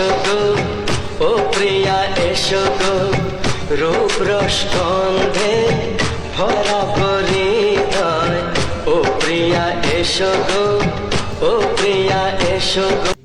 এসো গো, ও প্রিয়া এসো গো, রূপ রস গন্ধে ভরা হৃদয়। ও প্রিয়া এসো গো, ও প্রিয়া এসো গো।